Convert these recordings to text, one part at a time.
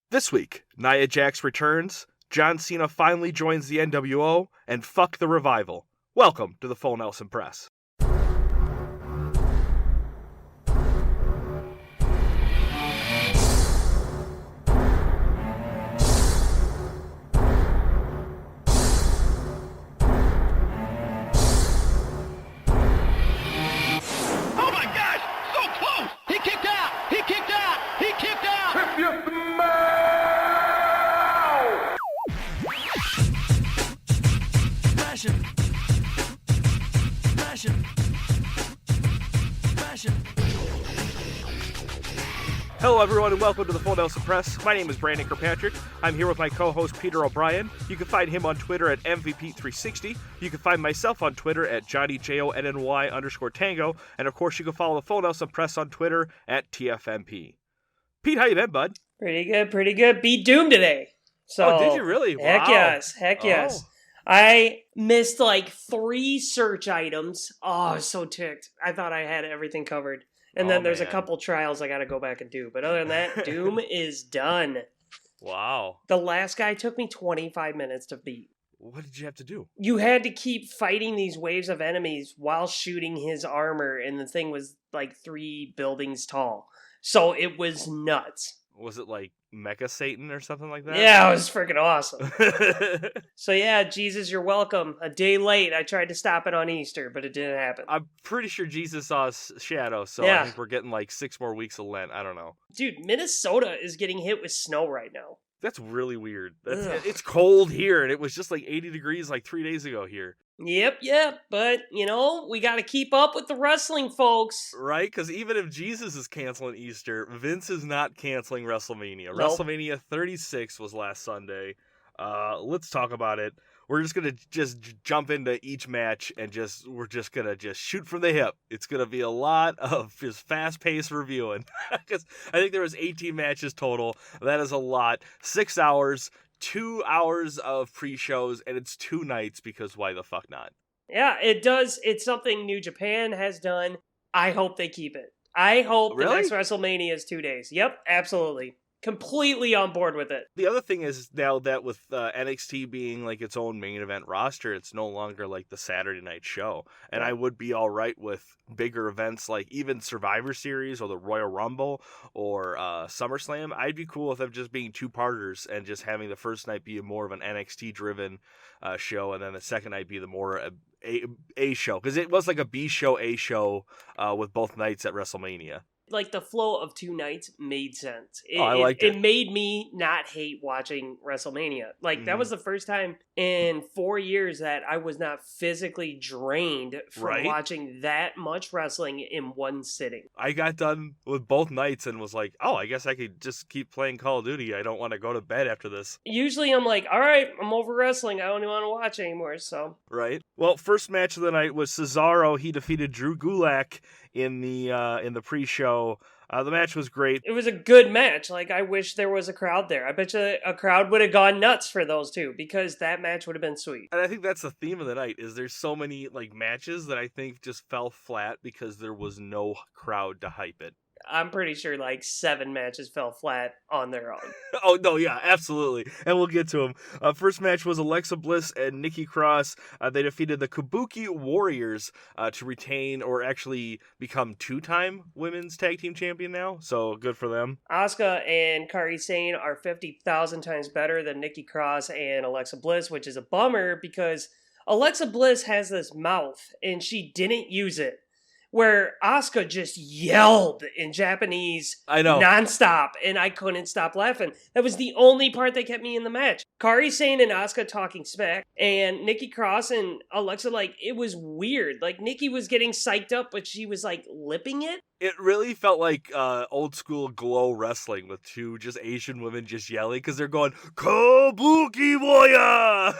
This week, Nia Jax returns, John Cena finally joins the NWO, and fuck the revival. Welcome to the Full Nelson Press. Hello everyone and welcome to the Full Nelson Press. My name is Brandon Kirkpatrick. I'm here with my co-host Peter O'Brien. You can find him on Twitter at MVP360. You can find myself on Twitter at JohnnyJONNY_Tango. And of course you can follow the Full Nelson Press on Twitter at TFNP. Pete, how you been, bud? Pretty good. Beat Doom today. So, did you really? Heck wow. yes. I missed like 3 search items. Oh, I was so ticked. I thought I had everything covered. And then there's a couple trials I got to go back and do. But other than that, Doom is done. Wow. The last guy took me 25 minutes to beat. What did you have to do? You had to keep fighting these waves of enemies while shooting his armor. And the thing was like 3 buildings tall. So it was nuts. Was it like Mecha Satan or something like that? Yeah, it was freaking awesome. So yeah, Jesus, you're welcome. A day late. I tried to stop it on Easter, but it didn't happen. I'm pretty sure Jesus saw Shadow, so Yeah. I think we're getting like 6 more weeks of Lent. I don't know. Dude, Minnesota is getting hit with snow right now. That's really weird. Ugh. It's cold here, and it was just like 80 degrees like 3 days ago here. Yep, but, we got to keep up with the wrestling, folks. Right? Because even if Jesus is canceling Easter, Vince is not canceling WrestleMania. Nope. WrestleMania 36 was last Sunday. Let's talk about it. We're just going to just jump into each match and we're just going to just shoot from the hip. It's going to be a lot of just fast-paced reviewing. Because I think there was 18 matches total. That is a lot. 6 hours, 2 hours of pre-shows, and it's 2 nights because why the fuck not? Yeah, it does. It's something New Japan has done. I hope they keep it. I hope Really? the next WrestleMania is 2 days. Yep, absolutely. Completely on board with it. The other thing is now that with NXT being like its own main event roster, it's no longer like the Saturday night show. And I would be all right with bigger events like even Survivor Series or the Royal Rumble or SummerSlam. I'd be cool with them just being 2-parters and just having the first night be more of an NXT driven show and then the second night be the more A show. Because it was like a B show, A show with both nights at WrestleMania. Like, the flow of 2 nights made sense. I liked it. It made me not hate watching WrestleMania. Like, that was the first time in 4 years that I was not physically drained from watching that much wrestling in one sitting. I got done with both nights and was like, oh, I guess I could just keep playing Call of Duty. I don't want to go to bed after this. Usually I'm like, all right, I'm over wrestling. I don't even want to watch anymore, so. Right. Well, first match of the night was Cesaro. He defeated Drew Gulak in the pre-show. The match was great. It was a good match. Like, I wish there was a crowd there. I bet you a crowd would have gone nuts for those two because that match would have been sweet. And I think that's the theme of the night is there's so many like matches that I think just fell flat because there was no crowd to hype it. I'm pretty sure like 7 matches fell flat on their own. Oh, no, yeah, absolutely. And we'll get to them. First match was Alexa Bliss and Nikki Cross. They defeated the Kabuki Warriors to retain or actually become 2-time women's tag team champion now. So good for them. Asuka and Kairi Sane are 50,000 times better than Nikki Cross and Alexa Bliss, which is a bummer because Alexa Bliss has this mouth and she didn't use it. Where Asuka just yelled in Japanese nonstop, and I couldn't stop laughing. That was the only part that kept me in the match. Kairi Sane and Asuka talking smack, and Nikki Cross and Alexa, like, it was weird. Like, Nikki was getting psyched up, but she was, like, lipping it. It really felt like old school Glow wrestling with 2 just Asian women just yelling because they're going, Kabuki Warrior!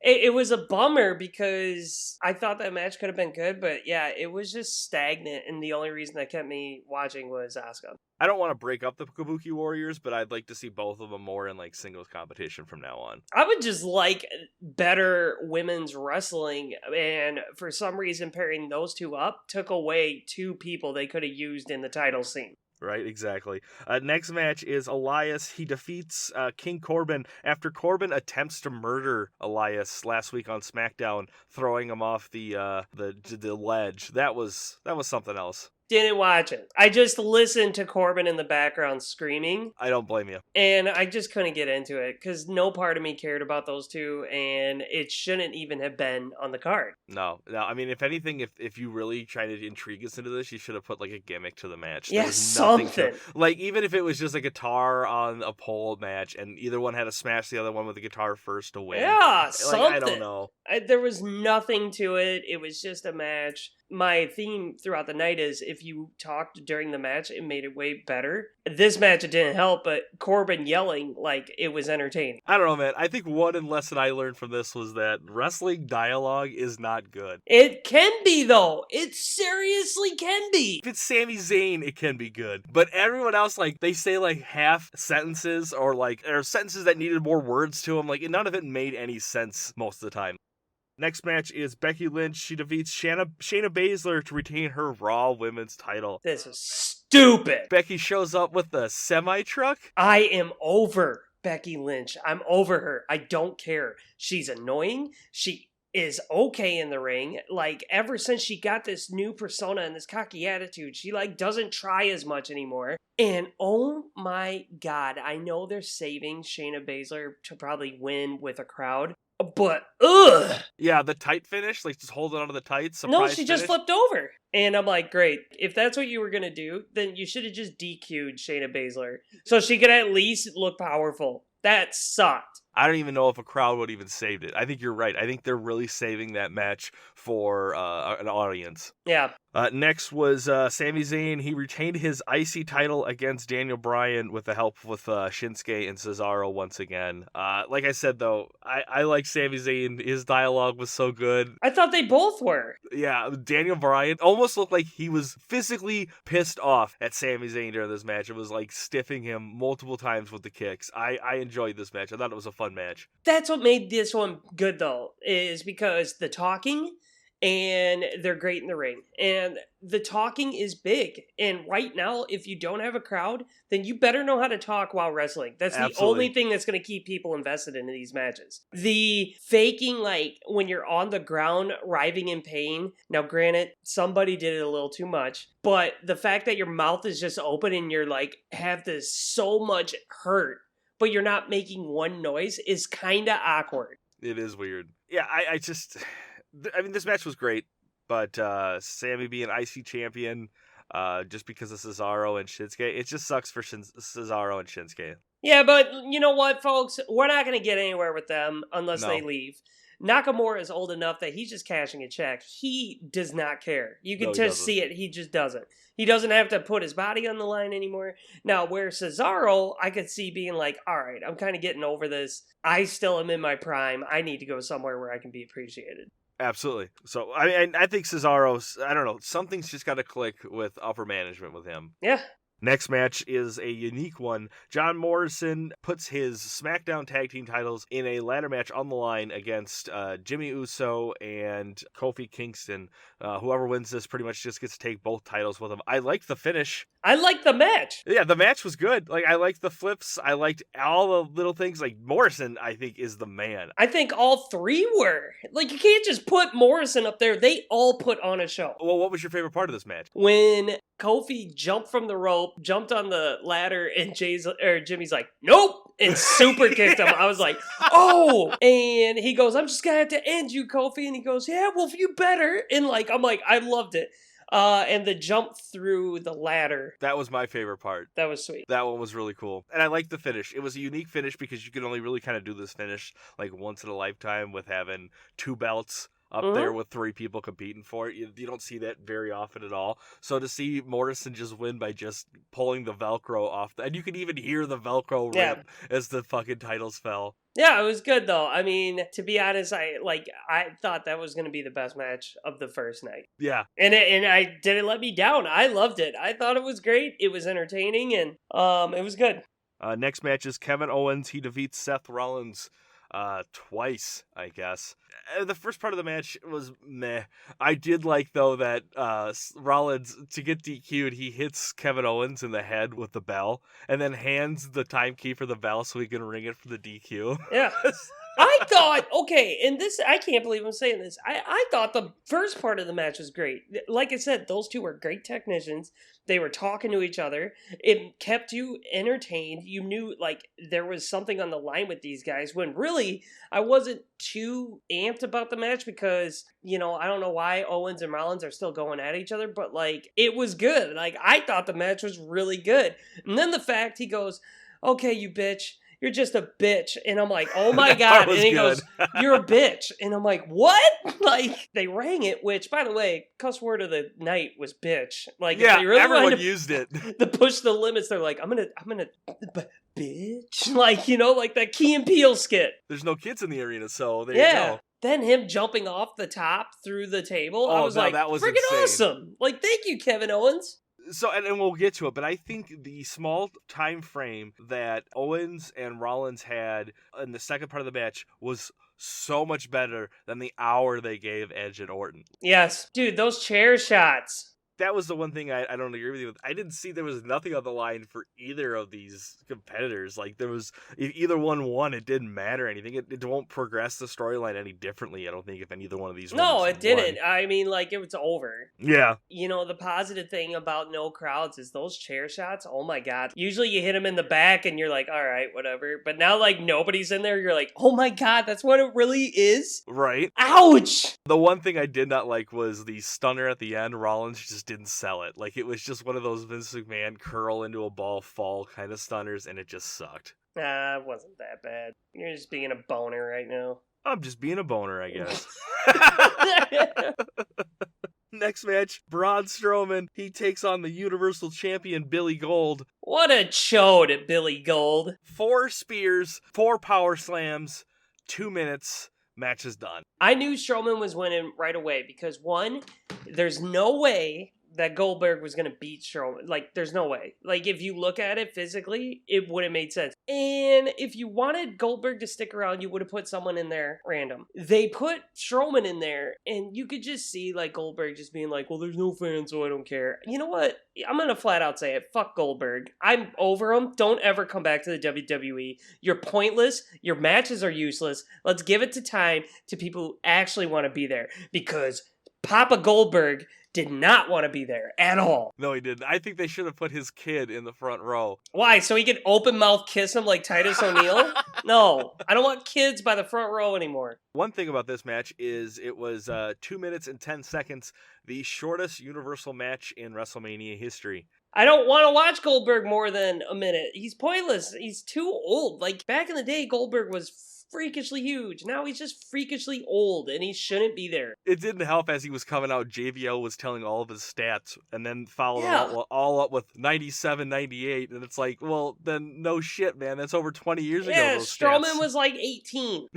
It was a bummer because I thought that match could have been good, but yeah, it was just stagnant, and the only reason that kept me watching was Asuka. I don't want to break up the Kabuki Warriors, but I'd like to see both of them more in like singles competition from now on. I would just like better women's wrestling, and for some reason pairing those two up took away 2 people they could have used in the title scene. Right, exactly. Next match is Elias. He defeats King Corbin after Corbin attempts to murder Elias last week on SmackDown, throwing him off the ledge. That was something else. Didn't watch it. I just listened to Corbin in the background screaming. I don't blame you. And I just couldn't get into it because no part of me cared about those two, and it shouldn't even have been on the card. No. I mean, if anything, if you really try to intrigue us into this, you should have put like a gimmick to the match. Yeah, something. Like, even if it was just a guitar on a pole match, and either one had to smash the other one with the guitar first to win. Yeah, like, something. I don't know. There was nothing to it. It was just a match. My theme throughout the night is if you talked during the match, it made it way better. This match, it didn't help, but Corbin yelling, like, it was entertaining. I don't know, man. I think one lesson I learned from this was that wrestling dialogue is not good. It can be, though. It seriously can be. If it's Sami Zayn, it can be good. But everyone else, like, they say, like, half sentences or sentences that needed more words to them. Like, none of it made any sense most of the time. Next match is Becky Lynch. She defeats Shayna Baszler to retain her Raw Women's title. This is stupid. Becky shows up with the semi-truck. I am over Becky Lynch. I'm over her. I don't care. She's annoying. She is okay in the ring. Like, ever since she got this new persona and this cocky attitude, she, like, doesn't try as much anymore. And oh my God, I know they're saving Shayna Baszler to probably win with a crowd. But, ugh! Yeah, the tight finish, like just holding onto the tights. No, she just flipped over. And I'm like, great. If that's what you were going to do, then you should have just DQ'd Shayna Baszler so she could at least look powerful. That sucked. I don't even know if a crowd would even saved it. I think you're right. I think they're really saving that match for an audience. Yeah. Next was Sami Zayn. He retained his IC title against Daniel Bryan with the help with Shinsuke and Cesaro once again. Like I said, though, I like Sami Zayn. His dialogue was so good. I thought they both were. Yeah, Daniel Bryan almost looked like he was physically pissed off at Sami Zayn during this match. It was like stiffing him multiple times with the kicks. I enjoyed this match. I thought it was a fun match. That's what made this one good, though, is because the talking, and they're great in the ring. And the talking is big. And right now, if you don't have a crowd, then you better know how to talk while wrestling. That's the only thing that's going to keep people invested in these matches. The faking, like, when you're on the ground, writhing in pain. Now, granted, somebody did it a little too much. But the fact that your mouth is just open and you're, like, have this so much hurt, but you're not making one noise is kind of awkward. It is weird. Yeah, I mean, this match was great, but Sammy being IC champion just because of Cesaro and Shinsuke, it just sucks for Cesaro and Shinsuke. Yeah, but you know what, folks? We're not going to get anywhere with them unless they leave. Nakamura is old enough that he's just cashing a check. He does not care. You can just see it. He just doesn't. He doesn't have to put his body on the line anymore. Now, where Cesaro, I could see being like, all right, I'm kind of getting over this. I still am in my prime. I need to go somewhere where I can be appreciated. Absolutely. So, I think Cesaro's, I don't know, something's just got to click with upper management with him. Yeah. Next match is a unique one. John Morrison puts his SmackDown Tag Team titles in a ladder match on the line against Jimmy Uso and Kofi Kingston. Whoever wins this pretty much just gets to take both titles with him. I liked the finish. I liked the match. Yeah, the match was good. Like, I liked the flips. I liked all the little things. Like, Morrison, I think, is the man. I think all three were. Like, you can't just put Morrison up there. They all put on a show. Well, what was your favorite part of this match? When Kofi jumped from the rope, jumped on the ladder, and Jimmy's like, nope, and super kicked him. I was like, oh, and he goes, I'm just gonna have to end you, Kofi, and he goes, yeah, well, you better, and like, I'm like, I loved it. And the jump through the ladder. That was my favorite part. That was sweet. That one was really cool. And I liked the finish. It was a unique finish because you can only really kind of do this finish like once in a lifetime with having two belts up there with three people competing for it. You don't see that very often at all. So to see Morrison just win by just pulling the Velcro off, and you could even hear the Velcro rip as the fucking titles fell. Yeah, it was good though. I mean, to be honest, I thought that was going to be the best match of the first night. Yeah. And I didn't let me down. I loved it. I thought it was great. It was entertaining and it was good. Next match is Kevin Owens. He defeats Seth Rollins. twice, I guess. The first part of the match was meh. I did like, though, that Rollins, to get DQ'd, he hits Kevin Owens in the head with the bell and then hands the timekeeper the bell so he can ring it for the DQ. Yeah. I thought, okay, and this, I can't believe I'm saying this. I thought the first part of the match was great. Like I said, those two were great technicians. They were talking to each other. It kept you entertained. You knew, like, there was something on the line with these guys when really I wasn't too amped about the match because, I don't know why Owens and Rollins are still going at each other, but, like, it was good. Like, I thought the match was really good. And then the fact he goes, okay, you bitch. You're just a bitch. And I'm like, oh my God. And he goes, you're a bitch. And I'm like, what? Like, they rang it, which, by the way, cuss word of the night was bitch. Like, yeah, if they really everyone used it. To push the limits, they're like, I'm gonna, bitch. Like, like that Key and Peele skit. There's no kids in the arena, so there you go. Then him jumping off the top through the table. Oh, I was like, that was freaking insane. awesome. Like, thank you, Kevin Owens. So, and we'll get to it, but I think the small time frame that Owens and Rollins had in the second part of the match was so much better than the hour they gave Edge and Orton. Yes. Dude, those chair shots. That was the one thing I don't agree with you with. I didn't see there was nothing on the line for either of these competitors. Like, there was, if either one won, it didn't matter anything. It won't progress the storyline any differently, I don't think, if either one of these No, it didn't. I mean, like, it was over. Yeah. The positive thing about no crowds is those chair shots, oh my God. Usually you hit them in the back and you're like, all right, whatever. But now, like, nobody's in there. You're like, oh my God, that's what it really is? Right. Ouch! The one thing I did not like was the stunner at the end. Rollins just didn't sell it. Like, it was just one of those Vince McMahon curl into a ball fall kind of stunners, and it just sucked. It wasn't that bad. You're just being a boner right now. I'm just being a boner, I guess. Next match, Braun Strowman. He takes on the Universal Champion, Billy Gold. What a chode, Billy Gold. 4 spears, 4 power slams, 2 minutes. Match is done. I knew Strowman was winning right away because, one, there's no way that Goldberg was going to beat Strowman. Like, there's no way. Like, if you look at it physically, it would have made sense. And if you wanted Goldberg to stick around, you would have put someone in there random. They put Strowman in there, and you could just see, like, Goldberg just being like, well, there's no fans, so I don't care. You know what? I'm going to flat out say it. Fuck Goldberg. I'm over him. Don't ever come back to the WWE. You're pointless. Your matches are useless. Let's give it to time to people who actually want to be there. Because Papa Goldberg did not want to be there at all. No, he didn't. I think they should have put his kid in the front row. Why? So he could open mouth kiss him like Titus O'Neil? No, I don't want kids by the front row anymore. One thing about this match is it was 2 minutes and 10 seconds, the shortest Universal match in WrestleMania history. I don't want to watch Goldberg more than a minute. He's pointless. He's too old. Like, back in the day, Goldberg was freakishly huge. Now he's just freakishly old, and he shouldn't be there. It didn't help as he was coming out. JVL was telling all of his stats, and then followed them all up with 97, 98, and it's like, well, then no shit, man. That's over 20 years ago. Yeah, those Strowman stats. was like 18.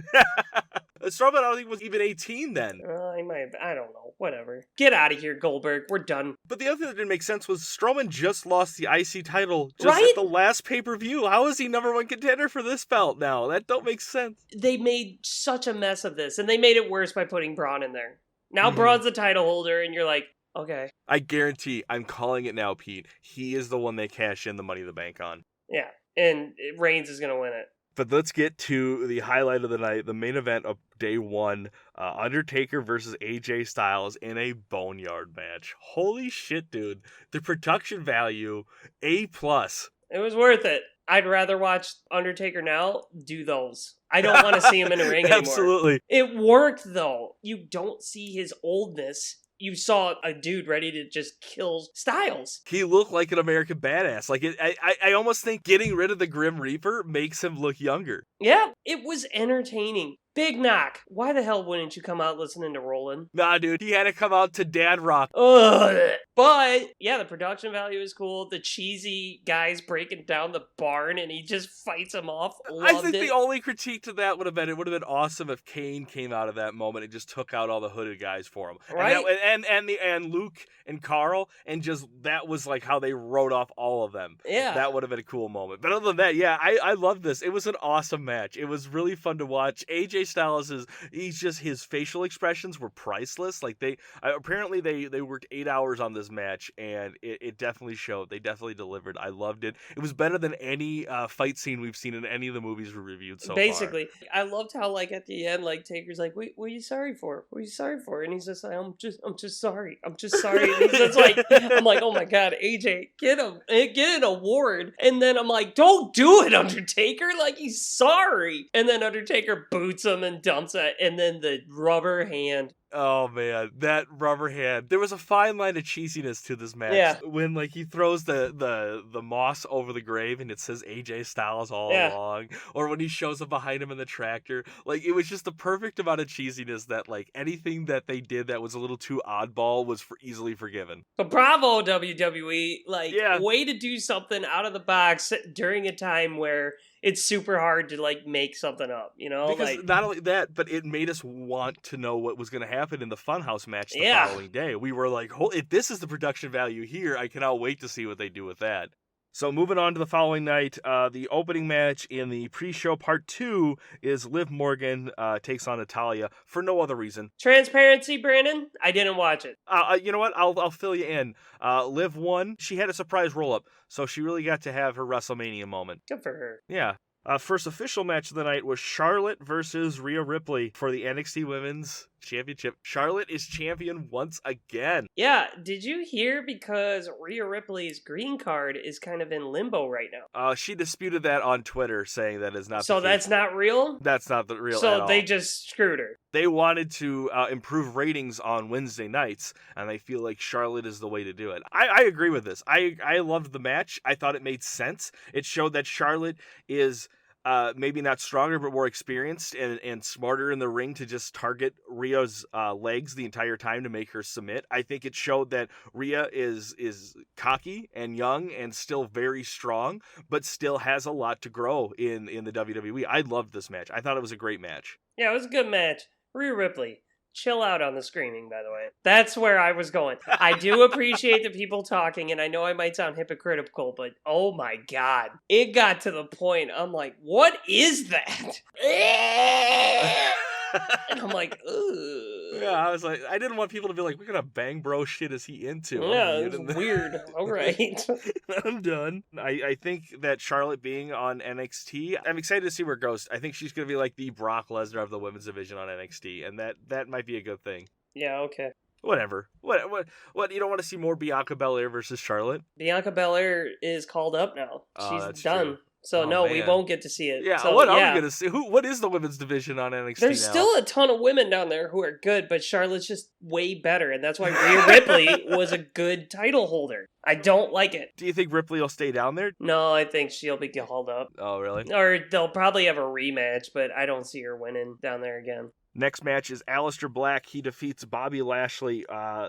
Strowman, I don't think was even 18 then. I don't know. Whatever. Get out of here, Goldberg. We're done. But the other thing that didn't make sense was Strowman just lost the IC title just Right? at the last pay-per-view. How is he number one contender for this belt now? That don't make sense. They made such a mess of this, and they made it worse by putting Braun in there. Now Braun's the title holder, and you're like, okay. I guarantee, I'm calling it now, Pete. He is the one they cash in the Money in the Bank on. Yeah, and Reigns is going to win it. But let's get to the highlight of the night, the main event of day one, Undertaker versus AJ Styles in a Boneyard match. Holy shit, dude. The production value, A+. It was worth it. I'd rather watch Undertaker now do those. I don't want to see him in a ring anymore. Absolutely. It worked, though. You don't see his oldness. You saw a dude ready to just kill Styles. He looked like an American badass. Like I almost think getting rid of the Grim Reaper makes him look younger. Yeah, it was entertaining. Big knock. Why the hell wouldn't you come out listening to Rollin'? Nah, dude, he had to come out to Dad Rock. Ugh. But yeah, the production value is cool. The cheesy guys breaking down the barn and he just fights them off. I think the only critique to that would have been, it would have been awesome if Kane came out of that moment and just took out all the hooded guys for him. Right. And Luke and Carl, and just that was like how they wrote off all of them. Yeah. That would have been a cool moment. But other than that, yeah, I love this. It was an awesome match. It was really fun to watch. AJ Styles his facial expressions were priceless. Like apparently they worked 8 hours on this match, and it definitely showed. They definitely delivered. I loved it. It was better than any fight scene we've seen in any of the movies we reviewed so far. Basically, I loved how like at the end, like Taker's like, "Wait, what are you sorry for? What are you sorry for?" And he's just like, "I'm just sorry. I'm just sorry." And he's just like, I'm like, "Oh my god, AJ, get an award." And then I'm like, "Don't do it, Undertaker. Like he's sorry." And then Undertaker boots him and dumps it, and then the rubber hand. Oh man, that rubber hand. There was a fine line of cheesiness to this match. Yeah. When like he throws the moss over the grave and it says AJ Styles all along. Or when he shows up behind him in the tractor. Like it was just the perfect amount of cheesiness that like anything that they did that was a little too oddball was easily forgiven. But bravo, WWE. Like, way to do something out of the box during a time where it's super hard to like make something up, you know? Because like, not only that, but it made us want to know what was going to happen in the Funhouse match the following day. We were like, if this is the production value here, I cannot wait to see what they do with that. So moving on to the following night, the opening match in the pre-show part 2 is Liv Morgan takes on Natalya for no other reason. Transparency, Brandon? I didn't watch it. You know what? I'll fill you in. Liv won. She had a surprise roll-up, so she really got to have her WrestleMania moment. Good for her. Yeah. First official match of the night was Charlotte versus Rhea Ripley for the NXT Women's Championship. Charlotte is champion once again. Yeah, did you hear? Because Rhea Ripley's green card is kind of in limbo right now. She disputed that on Twitter, saying that is not so the case. That's not real? That's not the real So at all. they just screwed her. They wanted to improve ratings on Wednesday nights, and I feel like Charlotte is the way to do it. I agree with this. I loved the match. I thought it made sense. It showed that Charlotte is maybe not stronger, but more experienced and smarter in the ring to just target Rhea's legs the entire time to make her submit. I think it showed that Rhea is cocky and young and still very strong, but still has a lot to grow in the WWE. I loved this match. I thought it was a great match. Yeah, it was a good match. Rhea Ripley. Chill out on the screaming, by the way. That's where I was going. I do appreciate the people talking, and I know I might sound hypocritical, but oh my god. It got to the point, I'm like, what is that? And I'm like, ugh. Yeah, I was like, I didn't want people to be like, what kind of bang bro shit is he into? Yeah, it's weird. All right. I'm done. I think that Charlotte being on NXT, I'm excited to see where it goes. I think she's going to be like the Brock Lesnar of the women's division on NXT, and that might be a good thing. Yeah, okay. Whatever. What? You don't want to see more Bianca Belair versus Charlotte? Bianca Belair is called up now. She's done. True. So we won't get to see it. Yeah, so, what are we going to see? What is the women's division on NXT There's now? still a ton of women down there who are good, but Charlotte's just way better, and that's why Rhea Ripley was a good title holder. I don't like it. Do you think Ripley will stay down there? No, I think she'll be called up. Oh, really? Or they'll probably have a rematch, but I don't see her winning down there again. Next match is Aleister Black. He defeats Bobby Lashley.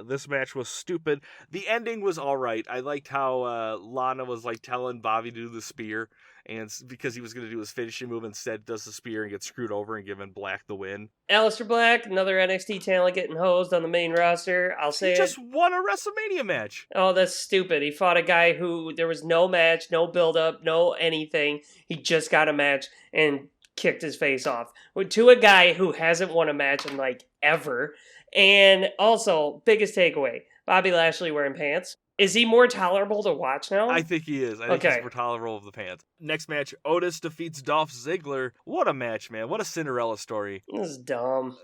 This match was stupid. The ending was all right. I liked how Lana was like telling Bobby to do the spear, and because he was going to do his finishing move, instead does the spear and gets screwed over and giving Black the win. Aleister Black, another NXT talent getting hosed on the main roster. I'll say he just won a WrestleMania match. Oh, that's stupid. He fought a guy who there was no match, no build-up, no anything. He just got a match and kicked his face off to a guy who hasn't won a match in like ever. And also, biggest takeaway, Bobby Lashley wearing pants. Is he more tolerable to watch now? I think he is. I think he's more tolerable of the pants. Next match, Otis defeats Dolph Ziggler. What a match, man. What a Cinderella story. This is dumb.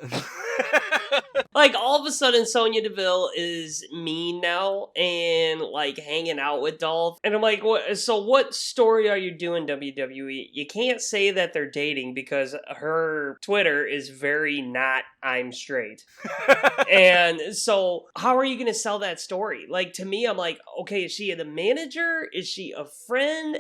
Like, all of a sudden, Sonya Deville is mean now and, like, hanging out with Dolph. And I'm like, what story are you doing, WWE? You can't say that they're dating because her Twitter is very not I'm straight. And so, how are you going to sell that story? Like, to me, I'm like, okay, is she the manager? Is she a friend?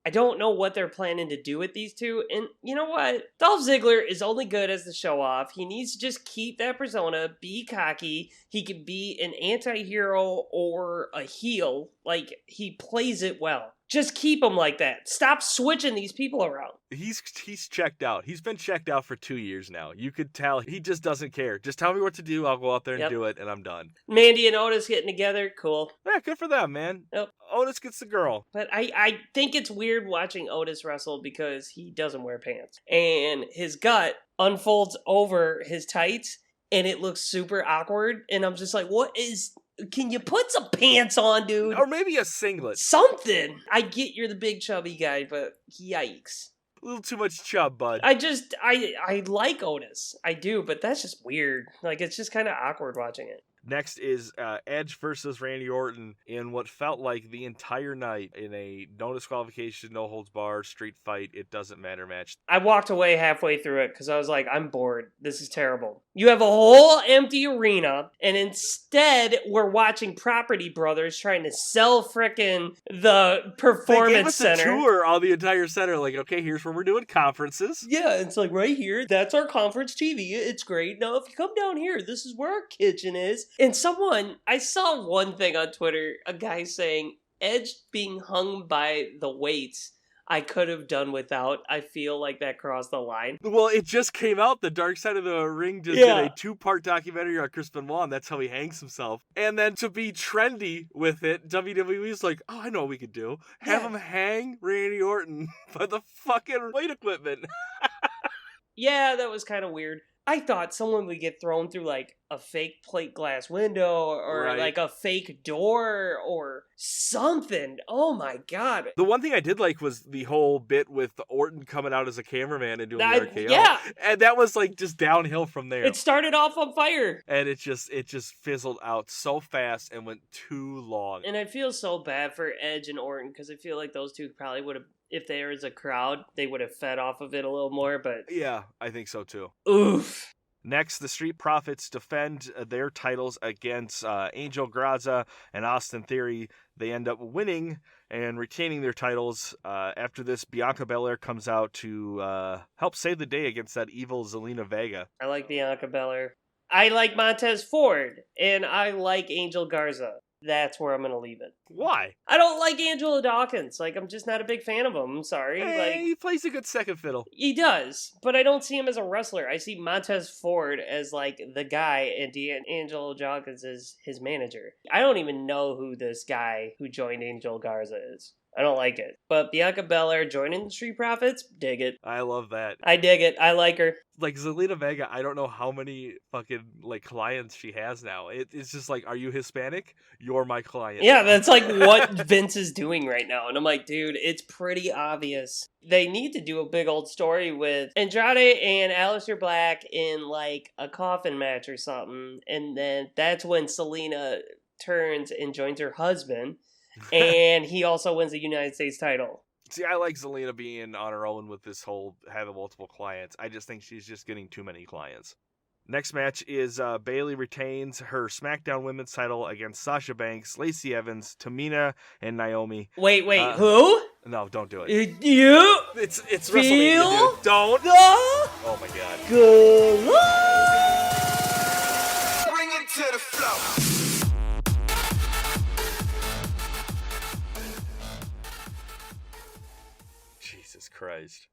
I don't know what they're planning to do with these two. And you know what? Dolph Ziggler is only good as the show off. He needs to just keep that persona, be cocky. He could be an anti-hero or a heel. Like, he plays it well. Just keep him like that. Stop switching these people around. He's checked out. He's been checked out for 2 years now. You could tell he just doesn't care. Just tell me what to do. I'll go out there and do it, and I'm done. Mandy and Otis getting together. Cool. Yeah, good for them, man. Yep. Otis gets the girl. But I think it's weird watching Otis wrestle because he doesn't wear pants. And his gut unfolds over his tights, and it looks super awkward. And I'm just like, what is... Can you put some pants on, dude? Or maybe a singlet. Something. I get you're the big chubby guy, but yikes. A little too much chub, bud. I like Otis. I do, but that's just weird. Like, it's just kind of awkward watching it. Next is Edge versus Randy Orton in what felt like the entire night in a no disqualification, no holds barred, street fight, it doesn't matter match. I walked away halfway through it because I was like, I'm bored. This is terrible. You have a whole empty arena, and instead we're watching Property Brothers trying to sell frickin' the performance they gave us center. A tour on the entire center. Like, okay, here's where we're doing conferences. Yeah, it's like right here. That's our conference TV. It's great. Now, if you come down here, this is where our kitchen is. And I saw one thing on Twitter, a guy saying, Edge being hung by the weights, I could have done without. I feel like that crossed the line. Well, it just came out. The Dark Side of the Ring just did a 2-part documentary on Chris Benoit, and that's how he hangs himself. And then to be trendy with it, WWE's like, oh, I know what we could do. Have him hang Randy Orton by the fucking weight equipment. Yeah, that was kind of weird. I thought someone would get thrown through like a fake plate glass window or like a fake door or something. Oh my God. The one thing I did like was the whole bit with Orton coming out as a cameraman and doing the RKO. Yeah. And that was like just downhill from there. It started off on fire. And it just fizzled out so fast and went too long. And I feel so bad for Edge and Orton because I feel like those two probably would have, if there was a crowd, they would have fed off of it a little more, but... Yeah, I think so too. Oof. Next, the Street Profits defend their titles against Angel Garza and Austin Theory. They end up winning and retaining their titles. After this, Bianca Belair comes out to help save the day against that evil Zelina Vega. I like Bianca Belair. I like Montez Ford, and I like Angel Garza. That's where I'm going to leave it. Why? I don't like Angelo Dawkins. Like, I'm just not a big fan of him. I'm sorry. He plays a good second fiddle. He does, but I don't see him as a wrestler. I see Montez Ford as, like, the guy, and Angelo Dawkins is his manager. I don't even know who this guy who joined Angel Garza is. I don't like it. But Bianca Belair joining the Street Profits, dig it. I love that. I dig it. I like her. Like, Zelina Vega, I don't know how many fucking, like, clients she has now. It's just like, are you Hispanic? You're my client. Yeah, that's like what Vince is doing right now. And I'm like, dude, it's pretty obvious. They need to do a big old story with Andrade and Aleister Black in, like, a coffin match or something. And then that's when Selena turns and joins her husband. And he also wins the United States title. See, I like Zelina being on her own with this whole having multiple clients. I just think she's just getting too many clients. Next match is Bayley retains her SmackDown Women's title against Sasha Banks, Lacey Evans, Tamina, and Naomi. Wait, who? No, don't do it. You? It's WrestleMania, dude. Don't. Oh my God. Good. Bring it to the floor. Christ.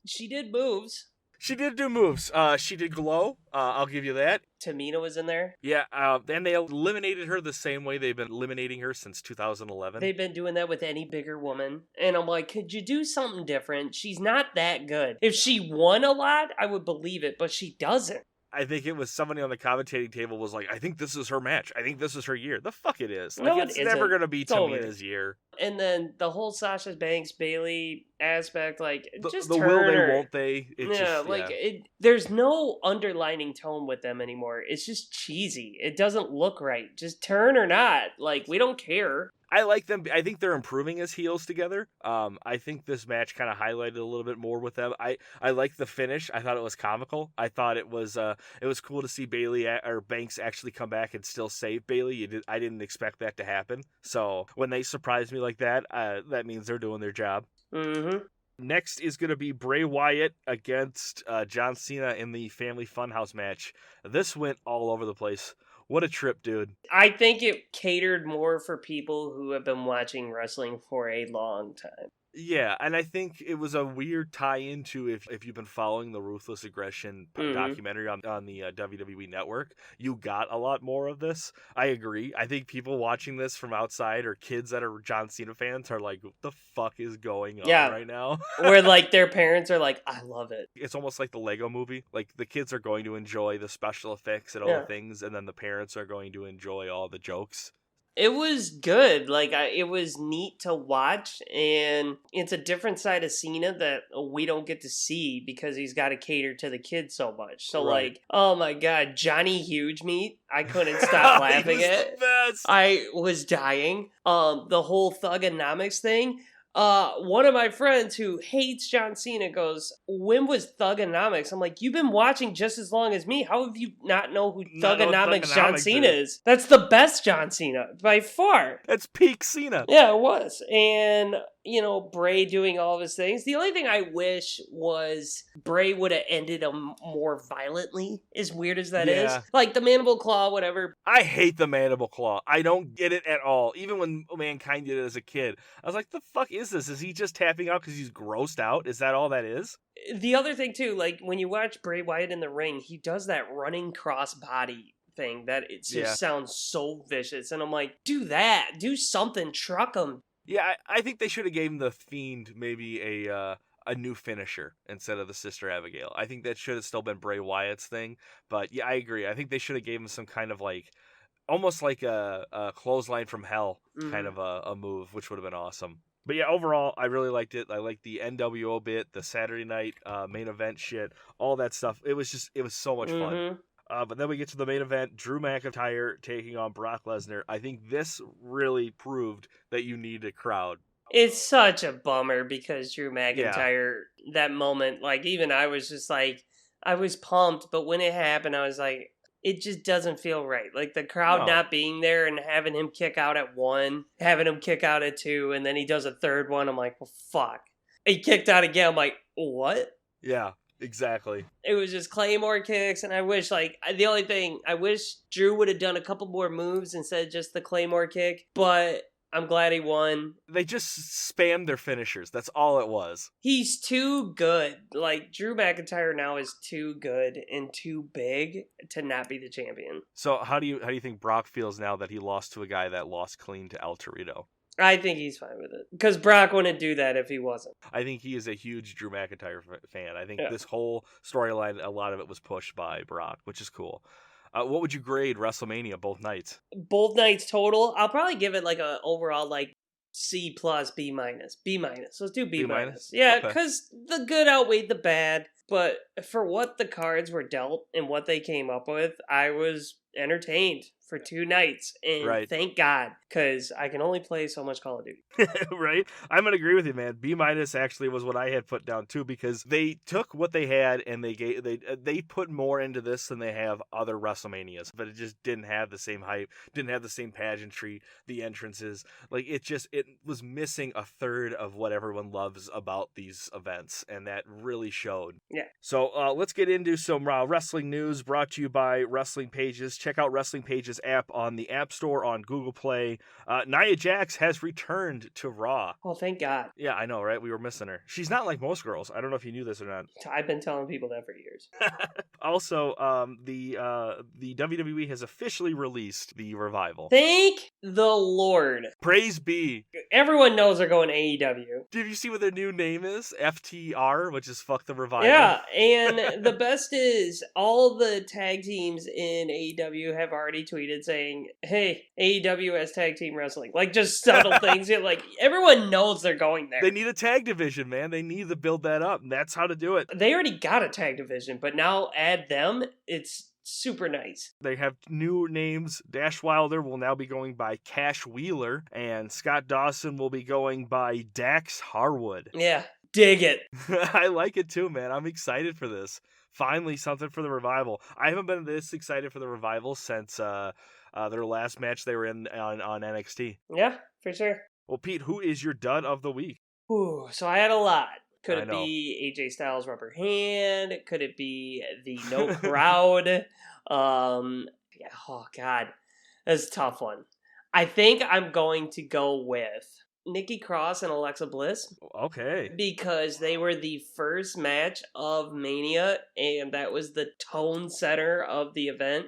She did moves. She did do moves. She did glow. I'll give you that. Tamina was in there. Yeah, and they eliminated her the same way they've been eliminating her since 2011. They've been doing that with any bigger woman. And I'm like, could you do something different? She's not that good. If she won a lot, I would believe it, but she doesn't. I think it was somebody on the commentating table was like, I think this is her match. I think this is her year. The fuck it is. Like, no, it's never going to be Tamina's year. And then the whole Sasha Banks, Bayley aspect, like, just the turn will they, her. won't they? There's no underlining tone with them anymore. It's just cheesy. It doesn't look right. Just turn or not. Like, we don't care. I like them. I think they're improving as heels together. I think this match kind of highlighted a little bit more with them. I like the finish. I thought it was comical. I thought it was cool to see Bailey or Banks actually come back and still save Bailey. I didn't expect that to happen. So when they surprise me like that, that means they're doing their job. Mm-hmm. Next is going to be Bray Wyatt against John Cena in the Family Funhouse match. This went all over the place. What a trip, dude. I think it catered more for people who have been watching wrestling for a long time. Yeah, and I think it was a weird tie-in to if you've been following the Ruthless Aggression documentary on the WWE Network, you got a lot more of this. I agree. I think people watching this from outside or kids that are John Cena fans are like, what the fuck is going on right now? Where like their parents are like, I love it. It's almost like the Lego movie. Like the kids are going to enjoy the special effects and all the things, and then the parents are going to enjoy all the jokes. It was good. Like, it was neat to watch, and it's a different side of Cena that we don't get to see because he's got to cater to the kids so much. So, like, oh my god, Johnny Huge Meat, I couldn't stop laughing at. I was dying. The whole Thugonomics thing. One of my friends who hates John Cena goes, when was Thugonomics? I'm like, you've been watching just as long as me. How have you not know who Thugonomics John Cena is? That's the best John Cena by far. That's peak Cena. Yeah, it was. And, you know, Bray doing all of his things. The only thing I wish was Bray would have ended him more violently, as weird as that is. Like the mandible claw, whatever. I hate the mandible claw. I don't get it at all. Even when Mankind did it as a kid, I was like, the fuck is this? Is he just tapping out because he's grossed out? Is that all that is? The other thing, too, like when you watch Bray Wyatt in the ring, he does that running cross body thing that it just sounds so vicious. And I'm like, do that. Do something. Truck him. Yeah, I think they should have gave him the Fiend maybe a new finisher instead of the Sister Abigail. I think that should have still been Bray Wyatt's thing. But yeah, I agree. I think they should have gave him some kind of like, almost like a clothesline from hell kind of a move, which would have been awesome. But yeah, overall, I really liked it. I liked the NWO bit, the Saturday night main event shit, all that stuff. It was so much fun. But then we get to the main event, Drew McIntyre taking on Brock Lesnar. I think this really proved that you need a crowd. It's such a bummer because Drew McIntyre, that moment, like even I was just like, I was pumped, but when it happened, I was like, it just doesn't feel right. Like the crowd not being there and having him kick out at 1, having him kick out at 2, and then he does a third one. I'm like, well, fuck. He kicked out again. I'm like, what? Yeah. Exactly. It was just Claymore kicks, and I wish, like, the only thing, I wish Drew would have done a couple more moves instead of just the Claymore kick, but I'm glad he won. They just spammed their finishers. That's all it was. He's too good. Like, Drew McIntyre now is too good and too big to not be the champion. So how do you think Brock feels now that he lost to a guy that lost clean to El Torito? I think he's fine with it. Because Brock wouldn't do that if he wasn't. I think he is a huge Drew McIntyre fan. I think this whole storyline, a lot of it was pushed by Brock, which is cool. What would you grade WrestleMania both nights? Both nights total? I'll probably give it like a overall like C+, B-. B-. Let's do B-. Yeah, because the good outweighed the bad. But for what the cards were dealt and what they came up with, I was entertained for 2 nights. And thank God, because I can only play so much Call of Duty. Right? I'm going to agree with you, man. B- actually was what I had put down too, because they took what they had and they put more into this than they have other WrestleManias, but it just didn't have the same hype, didn't have the same pageantry, the entrances. Like it was missing a third of what everyone loves about these events, and that really showed. Yeah. So let's get into some wrestling news brought to you by Wrestling Pages. Check out Wrestling Pages app on the App Store, on Google Play. Nia Jax has returned to Raw. Oh, thank God. Yeah, I know, right? We were missing her. She's not like most girls. I don't know if you knew this or not. I've been telling people that for years. Also, the WWE has officially released the Revival. Thank the Lord. Praise be. Everyone knows they're going AEW. Did you see what their new name is? FTR, which is Fuck the Revival. Yeah, and the best is all the tag teams in AEW have already tweeted saying, hey, AEW has tag team wrestling. Like, just subtle things. Like, everyone knows they're going there. They need a tag division, man. They need to build that up, and that's how to do it. They already got a tag division, but now add them. It's super nice. They have new names. Dash Wilder will now be going by Cash Wheeler, and Scott Dawson will be going by Dax Harwood. Yeah, dig it. I like it too, man. I'm excited for this. Finally, something for the Revival. I haven't been this excited for the Revival since their last match they were in on NXT. Yeah, for sure. Well, Pete, who is your dud of the week? Ooh, so I had a lot. Could I it know. be AJ Styles rubber hand? Could it be the no crowd? Yeah, oh god, that's a tough one. I think I'm going to go with Nikki Cross and Alexa Bliss Okay. because they were the first match of Mania, and that was the tone setter of the event.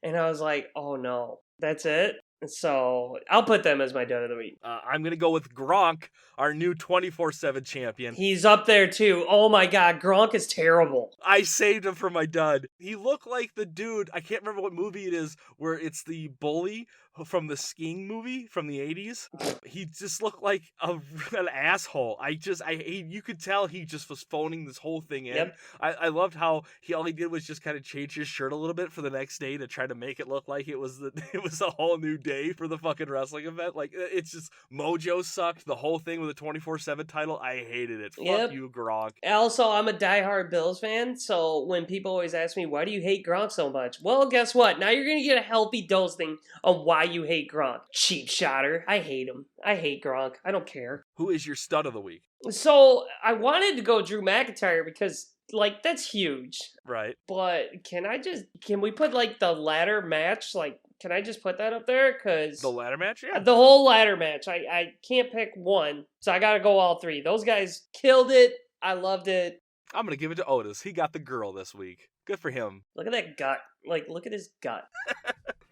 And I was like, oh no, that's it. So I'll put them as my dud of the week. I'm going to go with Gronk, our new 24/7 champion. He's up there too. Oh my god, Gronk is terrible. I saved him for my dud. He looked like the dude, I can't remember what movie it is, where it's the bully from the skiing movie from the 80s. He just looked like an asshole. You could tell he just was phoning this whole thing in. Yep. I loved how all he did was just kind of change his shirt a little bit for the next day to try to make it look like it was a whole new day for the fucking wrestling event. Like, it's just, Mojo sucked. The whole thing with the 24/7 title, I hated it. Yep. Fuck you, Gronk. Also, I'm a diehard Bills fan, so when people always ask me, why do you hate Gronk so much? Well, guess what? Now you're going to get a healthy dosing on why you hate Gronk. Cheap shotter. I hate him. I hate Gronk. I don't care. Who is your stud of the week? So, I wanted to go Drew McIntyre because, like, that's huge. Right. But can we put, like, the ladder match? Like, can I just put that up there? Because The ladder match? Yeah. the whole ladder match, I can't pick one, so I gotta go all three. Those guys killed it. I loved it. I'm going to give it to Otis. He got the girl this week. Good for him. Look at that gut. Like, look at his gut.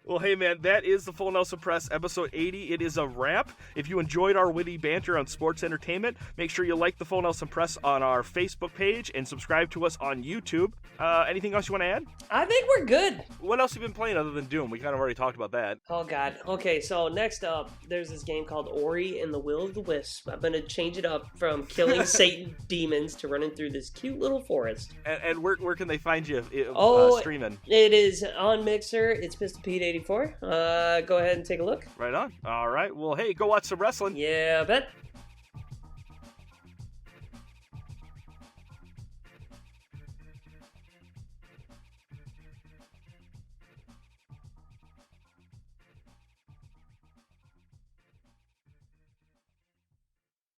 Well, hey, man, that is the Full Nelson Press episode 80. It is a wrap. If you enjoyed our witty banter on sports entertainment, make sure you like the Full Nelson Press on our Facebook page and subscribe to us on YouTube. Anything else you want to add? I think we're good. What else have you been playing other than Doom? We kind of already talked about that. Oh, God. Okay, so next up, there's this game called Ori and the Will of the Wisp. I'm going to change it up from killing Satan demons to running through this cute little forest. And where can they find you streaming? It is on Mixer. It's Pistol Pete 84. Go ahead and take a look. Right on. All right. Well, hey, go watch some wrestling. Yeah, bet.